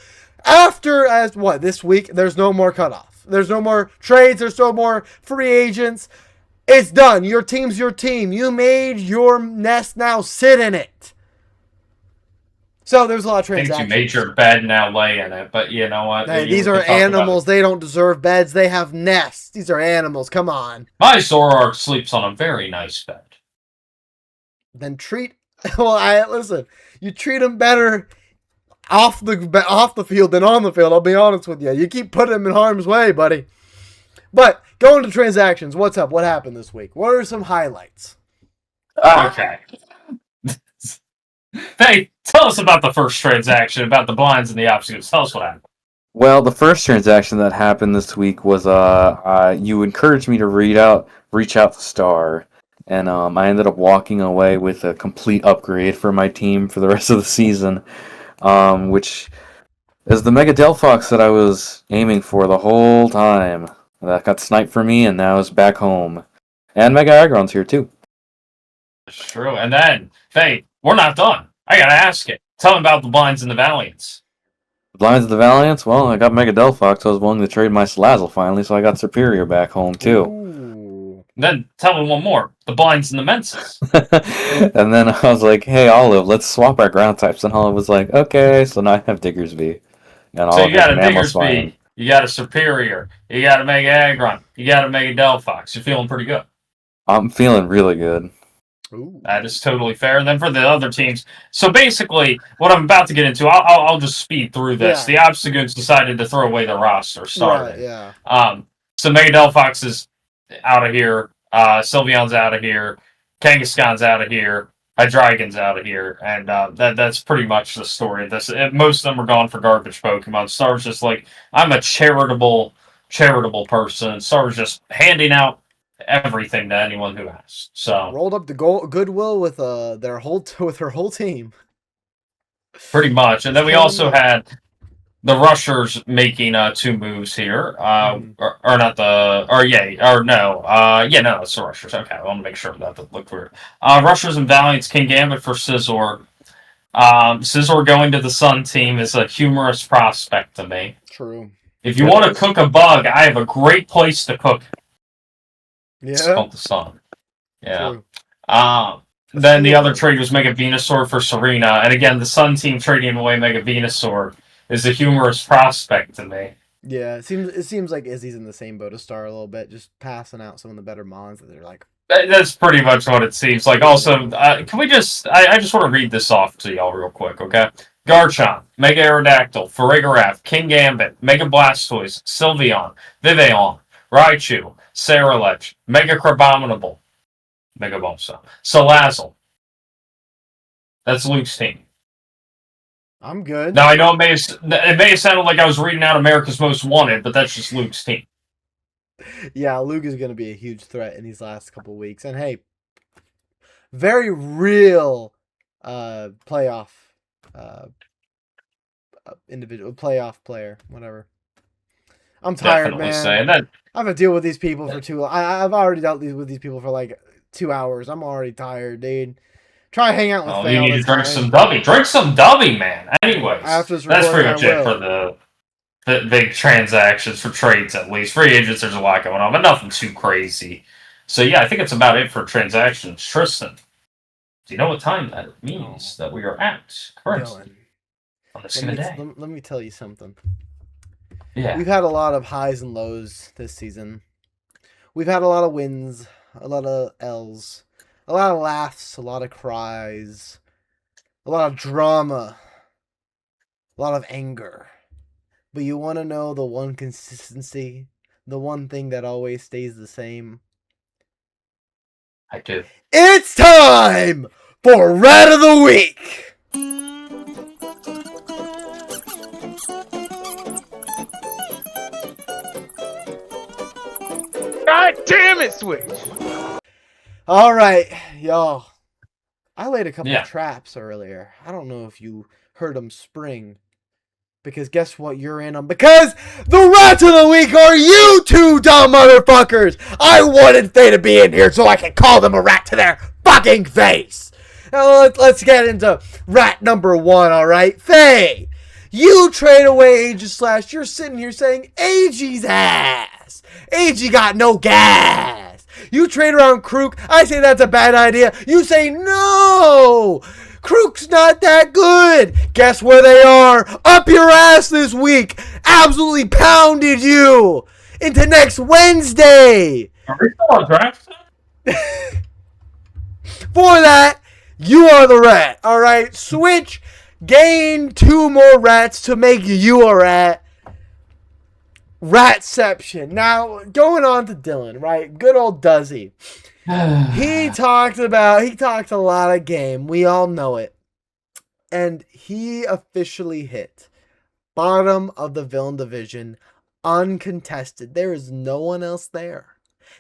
This week, there's no more cutoff. There's no more trades. There's no more free agents. It's done. Your team's your team. You made your nest. Now sit in it. So there's a lot of transactions. I think you made your bed, now lay in it. But you know what? Hey, these are animals. They don't deserve beds. They have nests. These are animals. Come on. My Zoroark sleeps on a very nice bed. Then listen. You treat him better off the field than on the field. I'll be honest with you. You keep putting him in harm's way, buddy. But going to transactions, what's up? What happened this week? What are some highlights? Okay. Hey, tell us about the first transaction, about the blinds and the Obstagoons. Tell us what happened. Well, the first transaction that happened this week was you encouraged me to reach out to Star, and I ended up walking away with a complete upgrade for my team for the rest of the season, which is the Mega Delphox that I was aiming for the whole time. That got sniped for me, and now is back home, and Mega Aggron's here too. That's true. And then, Faye, we're not done. I gotta ask it. Tell me about the blinds and the Valiants. Blinds of the Valiants? Well, I got Mega Delphox. I was willing to trade my Salazzle finally, so I got Superior back home too. Ooh. Then tell me one more. The blinds and the Mences. And then I was like, hey, Olive, let's swap our ground types. And Olive was like, okay, so now I have Diggersby. And So you got a Diggersby, you got a Superior, you got a Mega Aggron, you got a Mega Delphox. You're feeling pretty good. I'm feeling really good. Ooh. That is totally fair. And then for the other teams, so basically, what I'm about to get into, I'll just speed through this. Yeah. The Obstagoons decided to throw away the roster starting. Right, yeah. So Mega Delphox is out of here. Sylveon's out of here. Kangaskhan's out of here. Hydreigon's out of here. And that's pretty much the story of this. Most of them are gone for garbage Pokemon. Star's just like, I'm a charitable person. Star's just handing out everything to anyone who asks. So Rolled up the goodwill with her whole team. pretty much. And then we also had the Rushers making 2 moves here. No, it's the Rushers. Okay, I want to make sure that looked weird. Rushers and Valiants, King Gambit for Scizor. Scizor going to the Sun team is a humorous prospect to me. True. If you want to cook a bug, I have a great place to cook. It's Yeah. called the Sun. Yeah. True. Then the other trade was Mega Venusaur for Serena. And again, the Sun team trading away Mega Venusaur is a humorous prospect to me. Yeah, it seems like Izzy's in the same boat as Star a little bit, just passing out some of the better mons that they're like. That's pretty much what it seems like. Also, can we just... I just want to read this off to y'all real quick, okay? Garchomp, Mega Aerodactyl, Farigiraf, King Gambit, Mega Blastoise, Sylveon, Vivillon, Raichu, Saralech, Mega Crabominable, Mega Bulbasaur, Salazzle. That's Luke's team. I'm good. Now, I know it may have sounded like I was reading out America's Most Wanted, but that's just Luke's team. Yeah, Luke is going to be a huge threat in these last couple weeks. And hey, very real playoff individual playoff player, whatever. I'm tired, Definitely man. saying that. I have to deal with these people for too long. I've already dealt with these people for like 2 hours. I'm already tired, dude. Try to hang out with Faye. You need to drink some Dubby. Drink some Dubby, man. Anyways, that's pretty much it for the big transactions, for trades at least. Free agents, there's a lot going on, but nothing too crazy. So yeah, I think it's about it for transactions. Tristan, do you know what time that means that we are at currently on this day? Let me tell you something. Yeah. We've had a lot of highs and lows this season. We've had a lot of wins, a lot of L's, a lot of laughs, a lot of cries, a lot of drama, a lot of anger. But you want to know the one consistency, the one thing that always stays the same? I do. It's time for Rat of the Week! God damn it, Switch! Alright, y'all. I laid a couple Yeah. of traps earlier. I don't know if you heard them spring. Because guess what you're in on? Because the Rats of the Week are you two dumb motherfuckers! I wanted Faye to be in here so I could call them a rat to their fucking face! Now let's get into rat number 1, alright? Faye! You trade away Aegis / you're sitting here saying AG's ass! AG got no gas! You trade around Krook, I say that's a bad idea. You say no! Krook's not that good! Guess where they are? Up your ass this week! Absolutely pounded you! Into next Wednesday! Are we still on draft? For that, you are the rat, alright? Switch, gain 2 more rats to make you a rat. Ratception. Now, going on to Dylan, right? Good old Dozey. He talked a lot of game. We all know it. And he officially hit bottom of the villain division, uncontested. There is no one else there.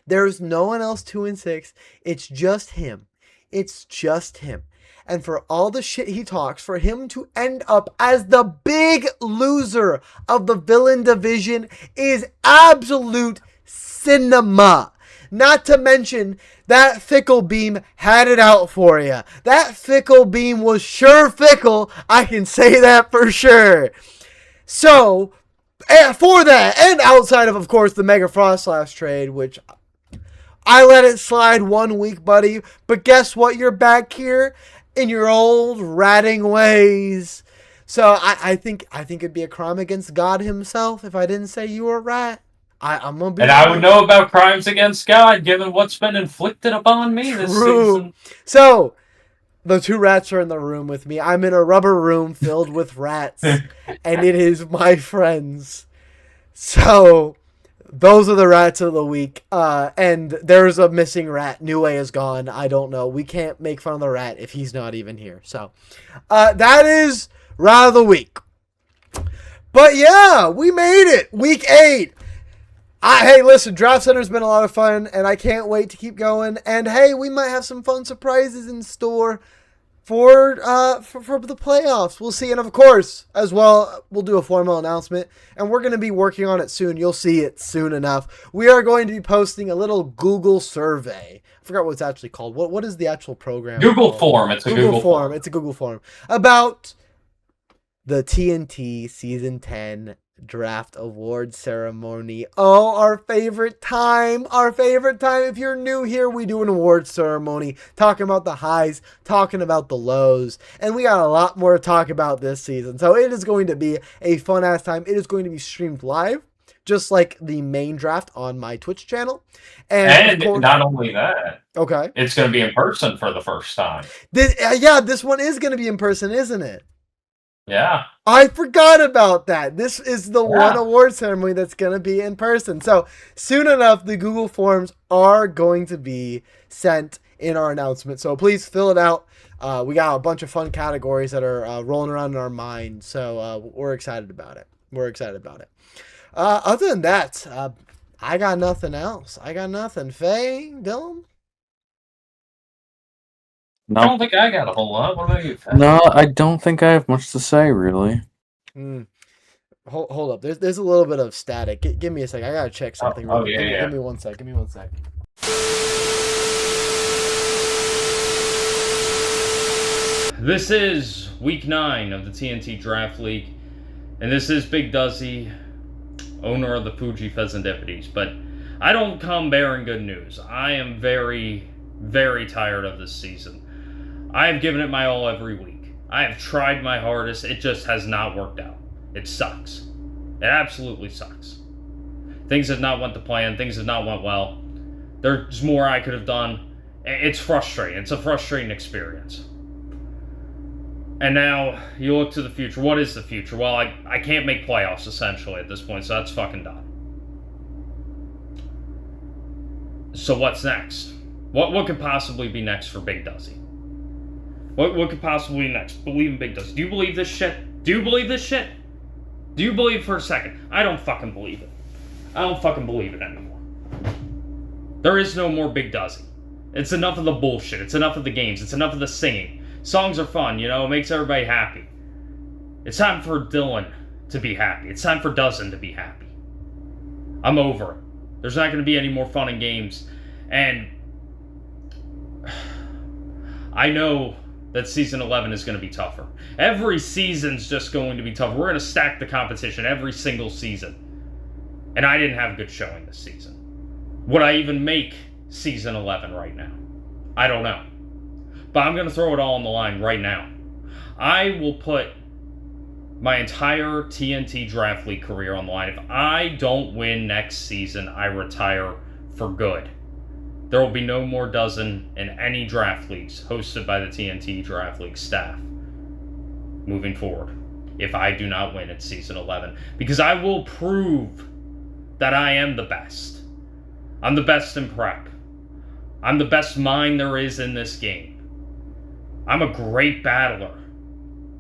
There's no one else 2-6. It's just him. It's just him. And for all the shit he talks, for him to end up as the big loser of the villain division is absolute cinema. Not to mention that Fickle beam had it out for you. That Fickle beam was sure fickle. I can say that for sure. So, for that, and outside of course, the Mega Frost Slash trade, which I let it slide 1 week, buddy. But guess what? You're back here in your old ratting ways. So I think it'd be a crime against God himself if I didn't say you were right. I'm gonna be. And I would know about crimes against God, given what's been inflicted upon me this season. So, the 2 rats are in the room with me. I'm in a rubber room filled with rats, and it is my friends. So, those are the rats of the week. And there's a missing rat. New Way is gone. I don't know. We can't make fun of the rat if he's not even here. So, that is rat of the week. But yeah, we made it. Week 8. Hey, listen, Draft Center's been a lot of fun, and I can't wait to keep going. And hey, we might have some fun surprises in store for the playoffs. We'll see. And of course, as well, we'll do a formal announcement, and we're going to be working on it soon. You'll see it soon enough. We are going to be posting a little Google survey. I forgot what it's actually called. What is the actual program? Google called? Form. It's a Google Form. It's a Google Form about the TNT Season 10 Draft Award Ceremony. Oh, our favorite time. Our favorite time. If you're new here, we do an award ceremony, talking about the highs, talking about the lows, and we got a lot more to talk about this season. So it is going to be a fun-ass time. It is going to be streamed live, just like the main draft on my Twitch channel. And not only that, okay, it's going to be in person for the first time. This one is going to be in person, isn't it? Yeah. I forgot about that. This is the one award ceremony that's going to be in person. So soon enough, the Google Forms are going to be sent in our announcement. So please fill it out. We got a bunch of fun categories that are rolling around in our mind. So we're excited about it. Other than that, I got nothing else. I got nothing. Faye, Dylan? No. I don't think I got a whole lot. What about you, Fez? No, I don't think I have much to say, really. Hold up. There's a little bit of static. Give me a second. I gotta check something. Give me 1 sec. This is week 9 of the TNT Draft League, and this is Big Dozey, owner of the Fuji Fezandipitis. But I don't come bearing good news. I am very, very tired of this season. I have given it my all every week. I have tried my hardest. It just has not worked out. It sucks. It absolutely sucks. Things have not went to plan. Things have not went well. There's more I could have done. It's frustrating. It's a frustrating experience. And now you look to the future. What is the future? Well, I can't make playoffs essentially at this point, so that's fucking done. So what's next? What could possibly be next for Big Dozey? What could possibly be next? Believe in Big Dozey. Do you believe this shit? Do you believe this shit? Do you believe for a second? I don't fucking believe it. I don't fucking believe it anymore. There is no more Big Dozey. It's enough of the bullshit. It's enough of the games. It's enough of the singing. Songs are fun, you know, it makes everybody happy. It's time for Dylan to be happy. It's time for Dozen to be happy. I'm over it. There's not going to be any more fun and games. And I know that season 11 is going to be tougher. Every season's just going to be tougher. We're going to stack the competition every single season. And I didn't have a good showing this season. Would I even make season 11 right now? I don't know. But I'm going to throw it all on the line right now. I will put my entire TNT Draft League career on the line. If I don't win next season, I retire for good. There will be no more Dozen in any draft leagues hosted by the TNT Draft League staff moving forward if I do not win at season 11. Because I will prove that I am the best. I'm the best in prep. I'm the best mind there is in this game. I'm a great battler.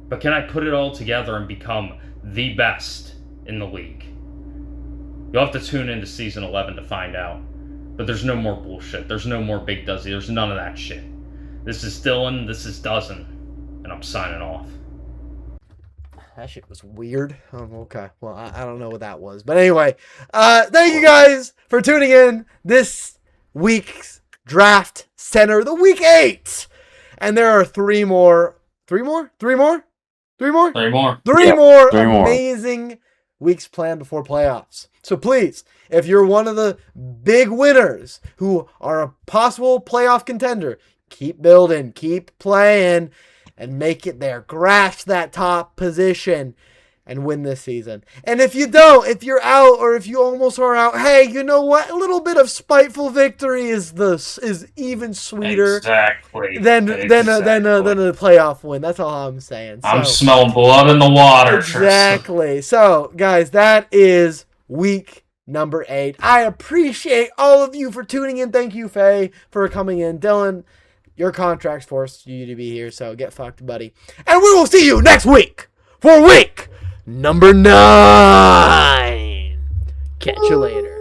But can I put it all together and become the best in the league. You'll have to tune into season 11 to find out. But there's no more bullshit. There's no more Big Dozey. There's none of that shit. This is Dylan. This is Dozen. And I'm signing off. That shit was weird. Oh, okay. Well, I don't know what that was. But anyway, thank you guys for tuning in this week's Draft Center, the Week 8. And there are three more amazing weeks planned before playoffs. So please, if you're one of the big winners who are a possible playoff contender, keep building, keep playing, and make it there. Grasp that top position and win this season. And if you don't, if you're out or if you almost are out, hey, you know what? A little bit of spiteful victory is even sweeter than a playoff win. That's all I'm saying. So, I'm smelling blood in the water. Exactly. So, guys, that is week number 8. I appreciate all of you for tuning in. Thank you, Faye, for coming in. Dylan, your contract's forced you to be here, so get fucked, buddy. And we will see you next week for week number 9. Catch you later.